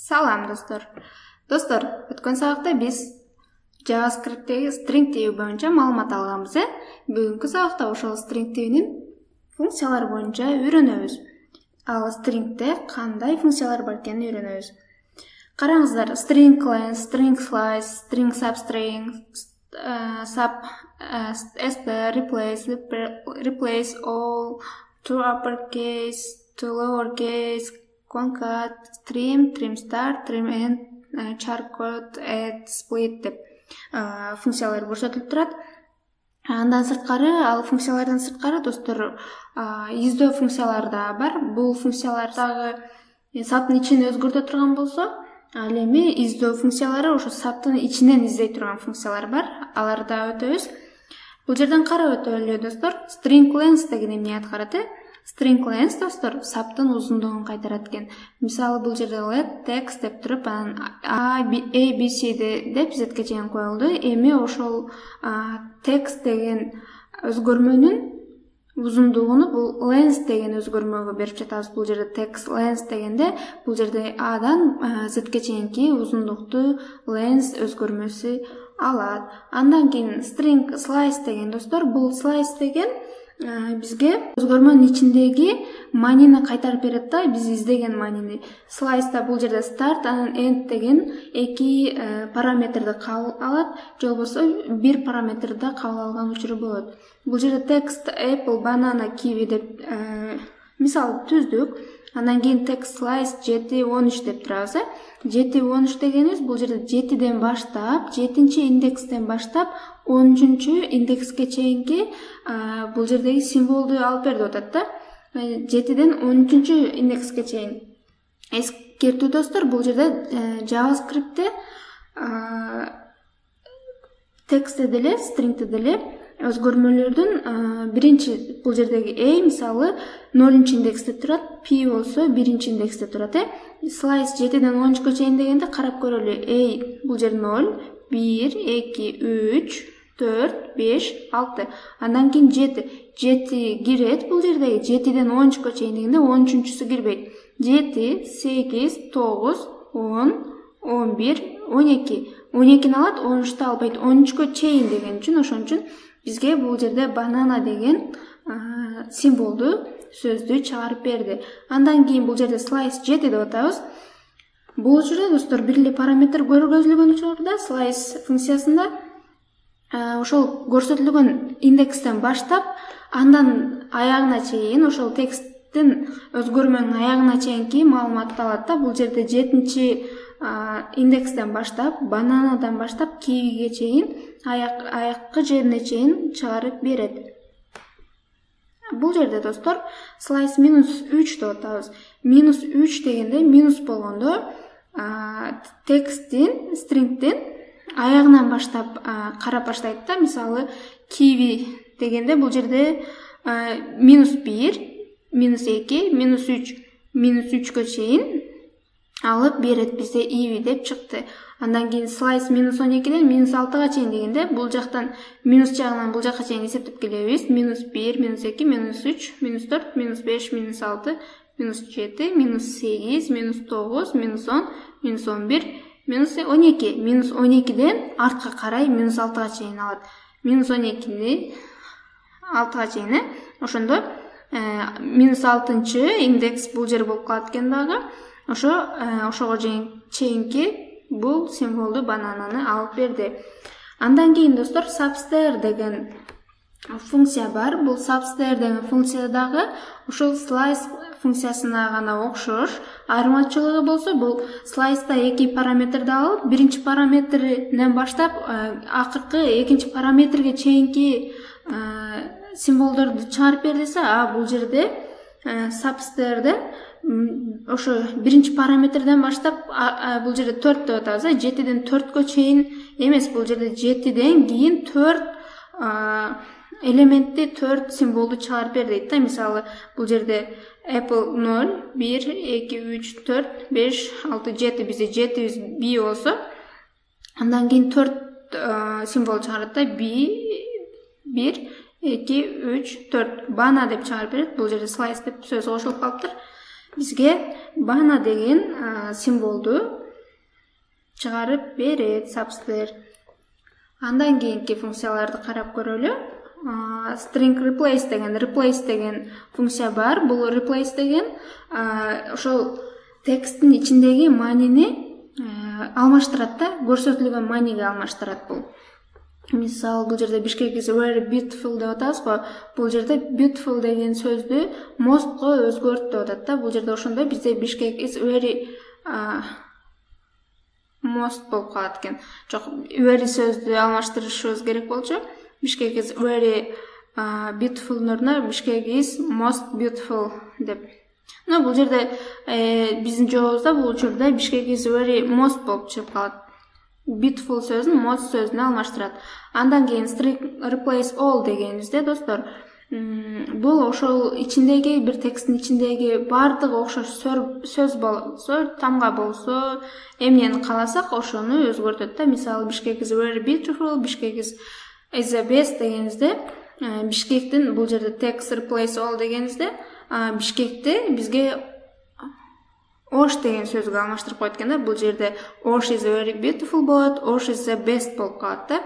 Салам достор. Достор, өткөн сабакта биз JavaScript'теги string tipi боюнча маалымат алганбыз. Бүгүнкү сабакта ошол string типинин функциялары боюнча үйрөнөбүз. Ал string'те кандай функциялар бар экенин үйрөнөбүз. Караңыздар, string length, string slice, string substring, replace all, to uppercase, to lowercase, concat, trim start, trim end, charcot, add, split деп функциялар көрсөтүлүп турат. Андан сырткары, ал функциялардан сырткары достор, издөө функциялары да бар. Бул функциялар дагы саптын ичин өзгөртө турган болсо, ал эми издөө функциялары ошо саптын ичинен издей турган функциялар бар. Аларды да өтөбүз. Бул жерден карап өтөлү достор. String length деген эмне аткарат? String length достор саптын узундугун кайтарат экен. Мисалы бул жерде let text деп туруп, анан a b c деп зетке чейин коюлду. Эми ошол text деген өзгөрмөнүн узундугуну бул length деген өзгөрмөгө берип жатабыз. Бул жерде text length дегенде бул жерде aдан zетке чейинки узундукту length өзгөрмөсү алат. Андан кийин string slice деген достор, бул slice деген бизге өзгөрмөнүн ичиндеги маанини кайтарып берет да, биз издеген маанини. Slice'да бул жерде start, анан end деген эки параметрди кабыл алат, же болбосо бир параметрди кабыл алган учуру болот. Бул жерде text apple, banana, kiwi деп мисал түздүк. Андан кийин text slice 7-13 деп турабыз. 7-13 дегенибиз бул жерде 7ден баштап, 7-нчи индекстен баштап 13-чү индекске чейинки бул жердеги символду алып бер деп атат да. 7ден 13-чү индекске чейин. Эскертүү достор, бул жерде JavaScript'те текстте деле, string'те деле өзгөрмөлөрдүн биринчи бул жердеги a мисалы 0-чы индексте турат, p болсо 1-чи индексте турат. Slice 7ден 13-кө чейин дегенде карап көрөлү. A бул жер 0, 1, 2, 3, 4, 5, 6. Андан кийин 7. 7 кирет бул жердеги. 7ден 13-кө чейин дегенде 13-чүсү кирбейт. 7, 8, 9, 10, 11, 12. 12-ни алат, 13-ту албайт. 13-кө чейин деген үчүн, ошон үчүн бизге бул жерде banana деген символду сөздү чыгарып берди. Андан кийин бул жерде slice 7 деп атабыз. Бул учурда достор бир эле параметр көргөзүлгөн учурда slice функциясында ошол көрсөтүлгөн индекстен баштап андан аягына чейин ошол тексттин өзгөрмөнүн аягына чейинки маалыматты алат да. Бул жерде 7-нчи индекстен баштап, бананадан баштап kiwiге чейин аяккы жерине чейин чыгарып берет. Бул жерде достор slice -3 деп атабыз. -3 дегенде минус болгондо тексттин, string'тин аягынан баштап карап баштайт да. Мисалы kiwi дегенде бул жерде -1, -2, -3, -3кө чейин алып берет бизде iwi деп чыкты. Андан кийин slice -12ден -6га чейин дегенде бул жактан минус жагынан бул жакка чейин эсептеп келебиз. -1, -2, -3, -4, -5, -6, -7, -8, -9, -10, -11, -12ден артка карай -6га чейин алат. -12ни 6га чейин. Ошондо -6-чы индекс бул жер болуп калат экен дагы. Ошого чейинки бул символду банананы алып берди. Андан кийин достор substr деген функция бар. Бул substr деген функция дагы ошол slice функциясына гана окшош. Айырмачылыгы болсо бул slice'та эки параметрди алып, биринчи параметринен баштап акыркы экинчи параметрге чейинки символдорду чыгарып бердисе, бул жерде substr'де ошо биринчи параметрден баштап бул жерде 4 деп атабыз. 7ден 4кө чейин эмес, бул жерде 7ден кийин 4 элементти 4 символду чыгарып бер дейт да. Мисалы бул жерде apple 0, 1, 2, 3, 4, 5, 6, 7 бизде 7 b болсо, андан кийин 4 символ чыгарат да. b 1, 2, 3, 4 bana деп чыгарып берет. Бул жерде slice деп сөз кошулуп калыптыр. Бизге бана деген символду чыгарып берет substr. Андан кийинки функцияларды карап көрөлү. String replace деген функция бар. Бул replace деген ошол тексттин ичиндеги маанини алмаштырат да, көрсөтүлгөн мааниге алмаштырат бул. Мисалы, бул жерде Бишкек is very beautiful деп атабыз го. Бул жерде beautiful деген сөздү mostко өзгөрт деп атат да. Бул жерде ошондой бизде Бишкек is very most болуп калат экен. Жок, very сөздү алмаштырышыбыз керек болчу. Бишкек is very beautiful ордуна Бишкек is most beautiful деп. Но бул жерде биздин жообузда бул учурда Бишкек is very most болуп чыгып калат. Beautiful сөзүн most сөзүнө алмаштырат. Андан кийин string replace all дегенибизде, достор, бул ошол ичиндеги бир тексттин ичиндеги бардыгы окшош сөз болсо, тамга болсо, эмнени кааласак ошону өзгөртөт да. Мисалы, Бишкек is very beautiful, Бишкек is the best дегенибизде, Бишкектин бул жерде text replace all дегенибизде, Бишкекти бизге Ош деген сөзгө алмаштырып койт экен да. Бул жерде Ош is very beautiful болот, Ош is the best болуп калат да.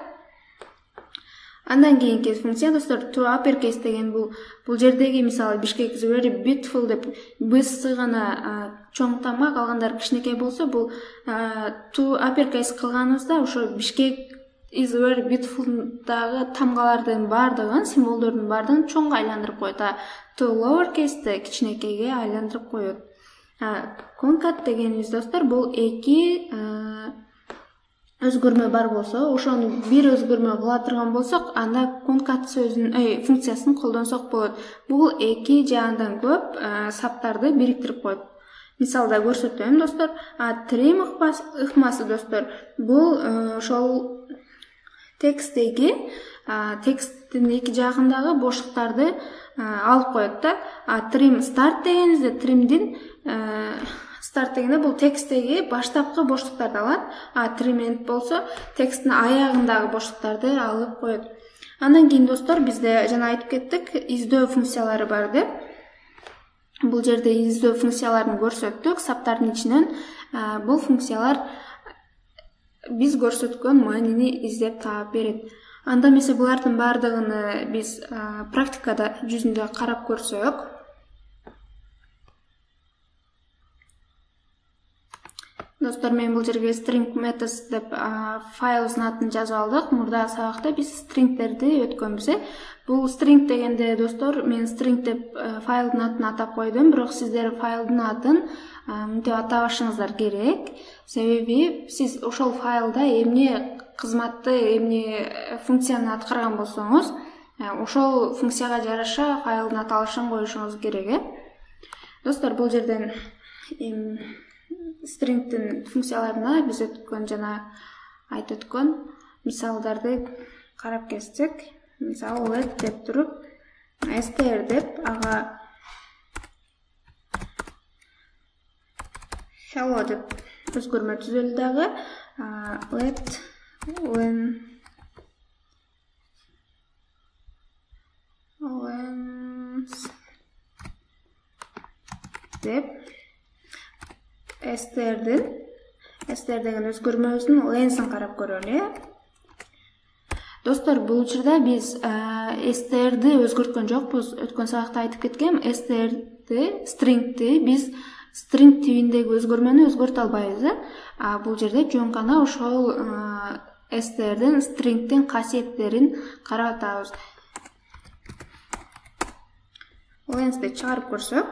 Андан кийинки функция, достор, to uppercase деген бул жердеги, мисалы, Бишкек is very beautiful деп б-сы гана чоң тамга, калгандары кичинекей болсо, бул to uppercase кылганыбызда ошо Бишкек is very beautiful дагы тамгалардын бардыгын, символдордун бардыгын чоңго айландырып коет. To lowercase кичинекейге айландырып коет. Конкат дегенибиз, достор, бул эки өзгөрмө бар болсо, ошону бир өзгөрмө кыла турган болсок, анда конкат сөзүнүн функциясын колдонсок болот. Бул эки же андан көп саптарды бириктирип коет. Мисалда көрсөтөм, достор. Trim ыкмасы, достор, бул ошол тексттеги тексттин эки жагындагы боштуктарды алып коет да. Trim start дегенибизде, trimдин start дегенде бул тексттеги баштапкы боштуктарды алат, trim end болсо тексттин аягындагы боштуктарды алып коет. Андан кийин, достор, бизде жана айтып кеттик, издөө функциялары бар деп. Бул жерде издөө функцияларын көрсөттүк, саптардын ичинен бул функциялар биз көрсөткөн маанини издеп таап берет. Анда эмесе булардын бардыгын биз практикада жүзүндө карап көрсөк, достор, мен бул жерге string methods деп файлыбыздын атын жазып алдык. Мурдагы сабакта биз stringтерди өткөнбүз. Бул string дегенде, достор, мен string деп файлдын атын атап койдум, бирок сиздер файлдын атын мынтип атабашыңыздар керек. Себеби сиз ошол файлда эмне кызматты, эмне функцияны аткарган болсоңуз, ошол функцияга жараша файлдын аталышын коюшуңуз керек. Достор, бул жерден stringтин функцияларына биз өткөн жана айтып өткөн мисалдарды карап кетсек, мисалы let деп туруп, str деп ага hello деп өзгөрмө түзөлдү дагы, let when деп str деген өзгөрмөбүздүн ленсин карап көрөлү. Достор, бул учурда биз str'ди өзгөрткөн жокпуз. Өткөн сабакта айтып кеткем, stringти биз string тибиндеги өзгөрмөнү өзгөртө албайбыз. Бул жерде жөн гана ошол str'дин, stringтин касиеттерин карап атабыз. Lensти чыгарып көрсөк,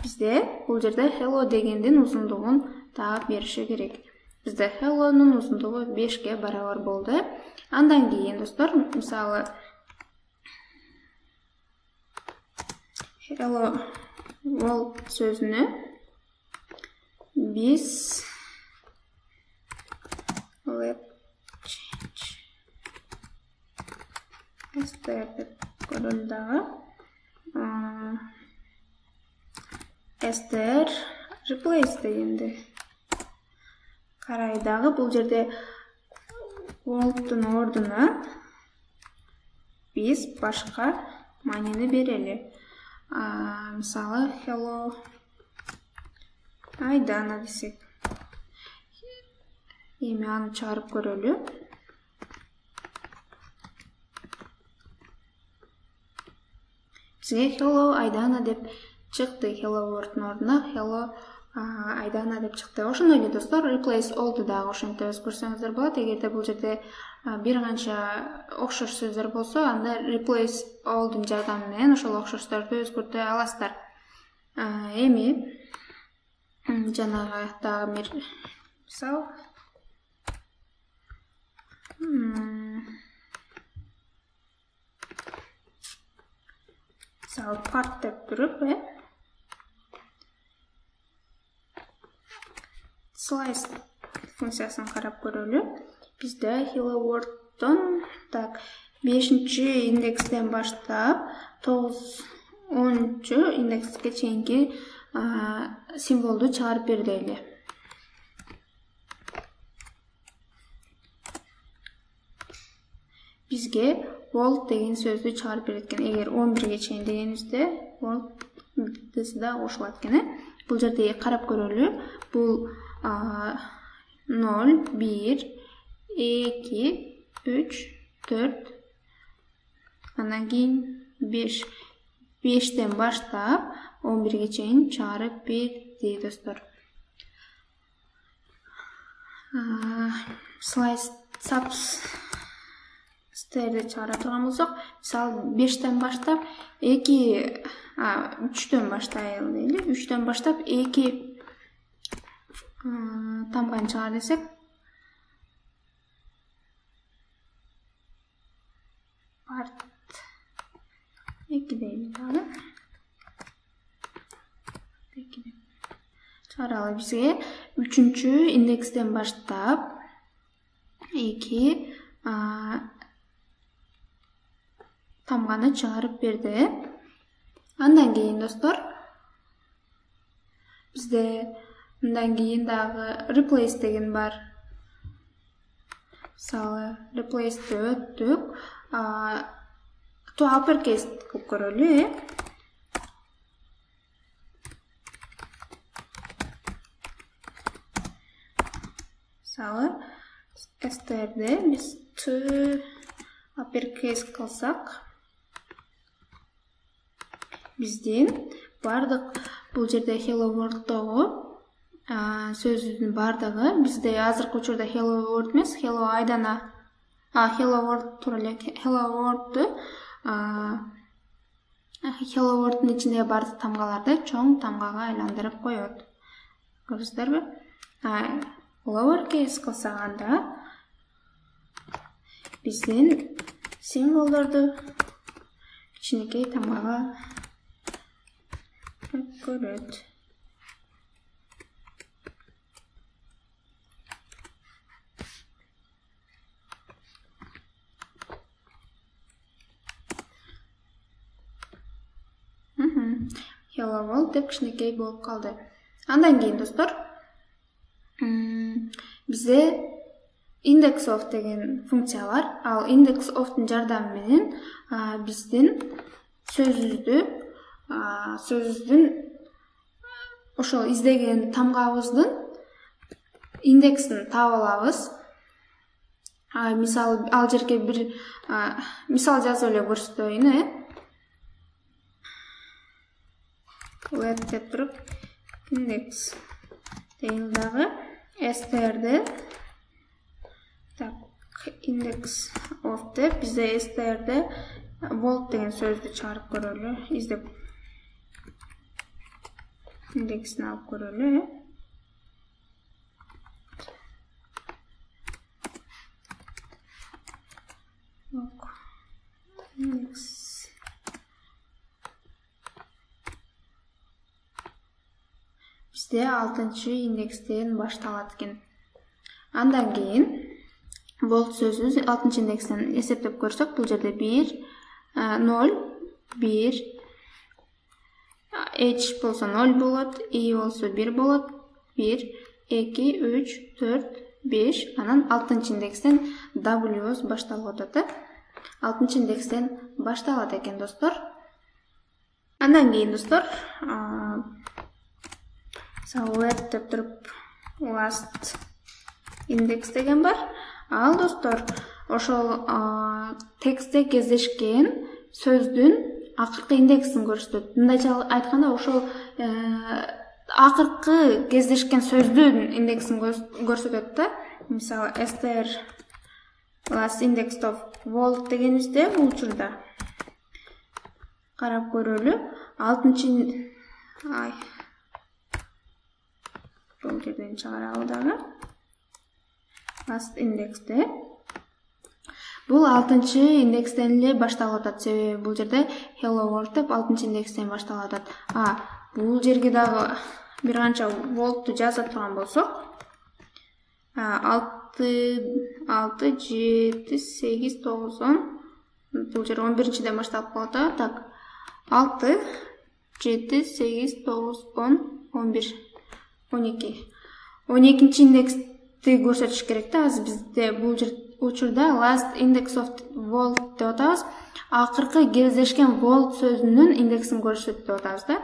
бизде бул жерде hello дегендин узундугун таап бериши керек. Бизде hello'нун узундугу 5ке барабар болду. Андан кийин, достор, мисалы hello world сөзүнө биз let change str деп көрөлү дагы. str replace дегенди карай дагы. Бул жерде world'тун ордуна биз башка маанини берели. Мисалы hello Айдана десек. Эми аны чыгарып көрөлү. Бизге hello Айдана деп чыкты. Hello word'ун ордуна hello Айдана деп чыкты. Ошондой эле достор, replace all'ду дагы ошентип өзгөрсөңүздөр болот. Эгерде бул жерде бир канча окшош сөздөр болсо, анда replace all'дун жардамы менен ошол окшошторду өзгөртө аласыздар. Эми жанагы дагы бир мисал. Мисал part деп туруп, slice функциясын карап көрөлү. Бизде hello word'дон 5-чи индекстен баштап 9-10-чу индекске чейинки символду чыгарып бер дейли. Бизге world деген сөздү чыгарып берет экен. Эгер 11ге чейин дегенибизде world да кошулат экен. Бул жерде карап көрөлү. Бул 0, 1, 2, 3, 4, андан кийин 5. 5тен баштап 11ге чейин чыгарып берди достор. Slice subs стерди чыгара турган болсок, мисалы 5тен баштап 3төн баштайлы дейли. 3төн баштап 2 тамганы чыгар десек, part 2 дейли дагы. 2 деп чыгаралы. Бизге 3-чү индекстен баштап 2 тамганы чыгарып берди. Андан кийин достор, бизде мындан кийин дагы replace деген бар. Мисалы, replace'ти өттүк. To uppercase кылып көрөлү. Мисалы, str'де биз to uppercase кылсак, биздин бардык бул жерде hello word'догу сөзүбүздүн бардыгы бизде азыркы учурда hello word эмес, hello Айдана, hello word тура эле hello word'ду hello word'дун ичиндеги бардык тамгаларды чоң тамгага айландырып коет. Көрүсүздөрбү? Lowercase кылсак анда биздин символдорду кичинекей тамгага көрөт. Hello world деп кичинекей болуп калды. Андан кийин достор, бизде index of деген функция бар. Ал index of'тун жардамы менен биздин сөзүбүздүн ошол издеген тамгабыздын индексин таап алабыз. Мисалы, ал жерге бир мисал жазып эле көрсөтөйүн, let деп туруп index деген дагы str'де index of деп бизде str'де world деген сөздү чыгарып көрөлү. Издеп индексин алып көрөлү. Бизде 6-чы индекстен башталат экен. Андан кийин world сөзүбүз 6-чы индекстен эсептеп көрсөк, бул жерде 1, 0, 1, h болсо 0 болот, i болсо 1 болот, 1, 2, 3, 4, 5, анан 6-чы индекстен w башталып атат. 6-чы индекстен башталат экен достор. Андан кийин достор, let деп тұрып last index деген бар. Ал достор, ошол текстте кездешкен сөздүн акыркы индексин көрсөтөт. Мындайча айтканда, ошол акыркы кездешкен сөздүн индексин көрсөтөт да. Мисалы, str last index of volt дегенибизде бул учурда карап көрөлү. 6-чы бул жерден чыгаралы дагы. Last index'te. Бул 6-чы индекстен эле башталып атат. Себеби бул жерде hello world деп 6-чы индекстен башталып атат. Бул жерге дагы бир канча volt'tu жаза турган болсок, 6, 7, 8, 9, 10. Бул жер 11-чиден башталып калат. Так. 6, 7, 8, 9, 10, 11, 12. 12-чи индексти көрсөтүш керек да. Азыр бизде бул жер учурда last index of volt деп атабыз. Акыркы кездешкен volt сөзүнүн индексин көрсөтөт деп атабыз да.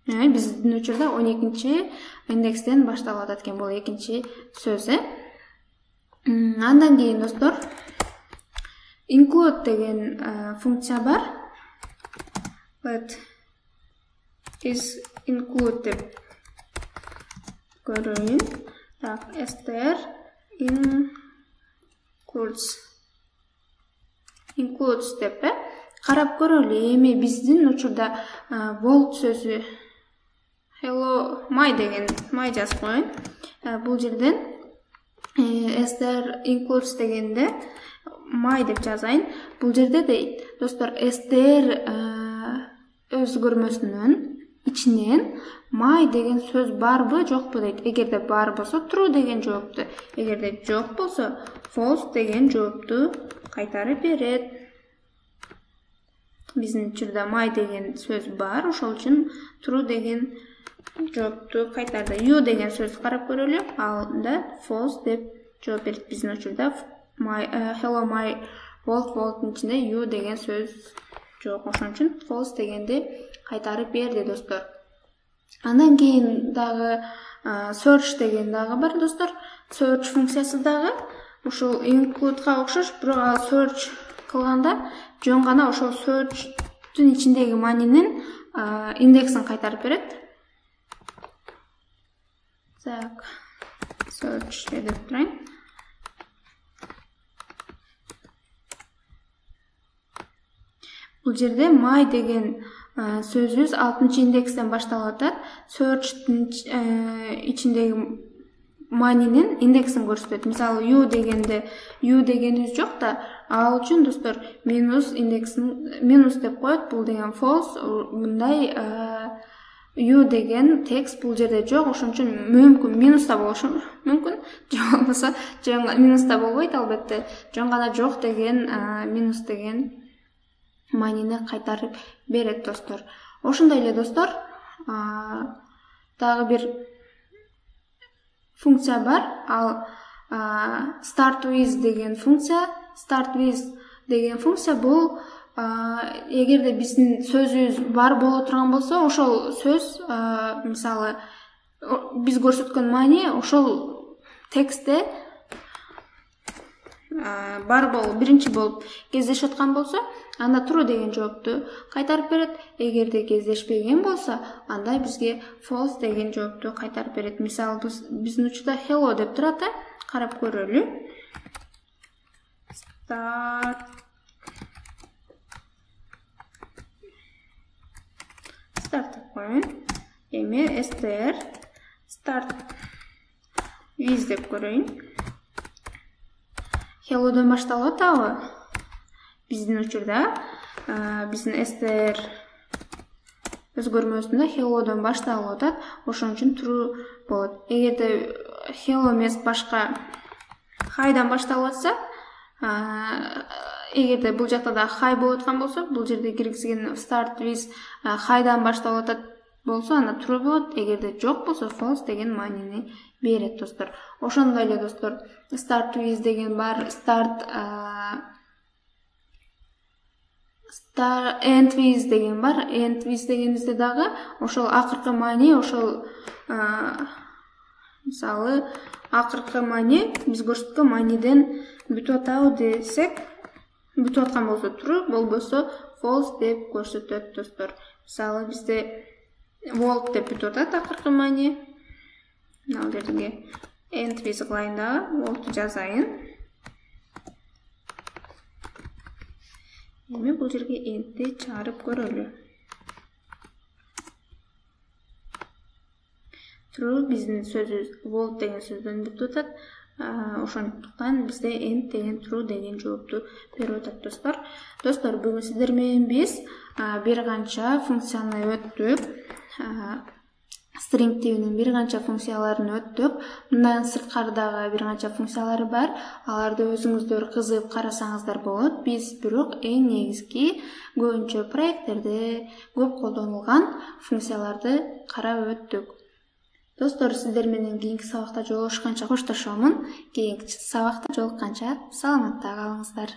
Биздин учурда 12-чи индекстен башталып атат экен бул экинчи сөз. Андан кийин достор, include деген функция бар. Let is include деп көрөйүн. Так, str includes деп карап көрөлү. Эми биздин учурда volt сөзү hello my деген my жазып коеюн. Бул жерден str includes дегенде my деп жазайын. Бул жерде дейт достор, str өзгөрмөсүнүн ичинен my деген сөз барбы жокпу дейт. Эгерде бар болсо true деген жоопту, эгерде жок болсо false деген жоопту кайтарып берет. Биздин учурда my деген сөз бар, ошол үчүн true деген жоопту кайтарды. You деген сөз карап көрөлү. Анда false деп жооп берет. Биздин учурда hello my volt'ун ичинде you деген сөз жок. Ошон үчүн false дегенди кайтарып берди достор. Андан кийин дагы search деген дагы бар достор. Search функциясы дагы ушул include'га окшош, бирок search кылганда жөн гана ошол search'тун ичиндеги маанинин индексин кайтарып берет. Так, search деп турайын. Бул жерде my деген сөзүбүз 6-чы индекстен башталып атат. Search'тун ичиндеги маанинин индексин көрсөтөт. Мисалы, you дегенибиз жок да, ал үчүн достор минус индексин минус деп коет. Бул деген false. Мындай you деген текст бул жерде жок. Ошон үчүн мүмкүн минуста болушу мүмкүн. Жок болбосо минуста болбойт албетте. Жөн гана жок деген минус деген маанини кайтарып берет достор. Ошондой эле достор, дагы бир функция бар. Ал start with деген функция. Start with деген функция бул эгерде биздин сөзүбүз бар боло турган болсо, ошол сөз мисалы биз көрсөткөн маани ошол текстте бар болуп биринчи болуп кездешип аткан болсо, анда true деген жоопту кайтарып берет. Эгерде кездешпеген болсо, анда бизге false деген жоопту кайтарып берет. Мисалы, биздин учурда hello деп турат, карап көрөлү. Start деп коеюн. Эми str start with деп көрөйүн. Hello'дон башталып атабы? Биздин учурда биздин str өзгөрмөсүндө hello'дон башталып атат. Ошон үчүн true болот. Эгерде hello эмес башка high'дан башталып атса, эгерде бул жакта да high болуп аткан болсо, бул жерде киргизген start with high'дан башталып атат болсо, анда true болот. Эгерде жок болсо false деген маанини берет достор. Ошондой эле достор, start with деген бар, end with деген бар. End with дегенде дагы ошол акыркы маани, ошол мисалы акыркы маани биз көрсөткөн мааниден бүтүп атабы десек, бүтүп аткан болсо true, болбосо false деп көрсөтөт достор. Мисалы бизде volt деп бүтүп атат акыркы маани. Мына жерге end with кылайын дагы, volt жазайын. Эми бул жерге end'ти чыгарып көрөлү. True биздин сөзүбүз volt деген сөздөн бүтүп атат. Ошондуктан бизде end деген true деген жоопту берип атат достор. Достор, бүгүн сиздер менен биз бир канча функцияны өттүк. String тибинин бир канча функцияларын өттүк. Мындан сырткардагы бир канча функциялары бар. Аларды өзүңүздөр кызыгып карасаңыздар болот. Биз бирок эң негизги көбүнчө проекттерде көп колдонулган функцияларды карап өттүк. Достор, сиздер менен кийинки сабакта жолугушканча коштошомун. Кийинки сабакта жолукканча саламатта калыңыздар.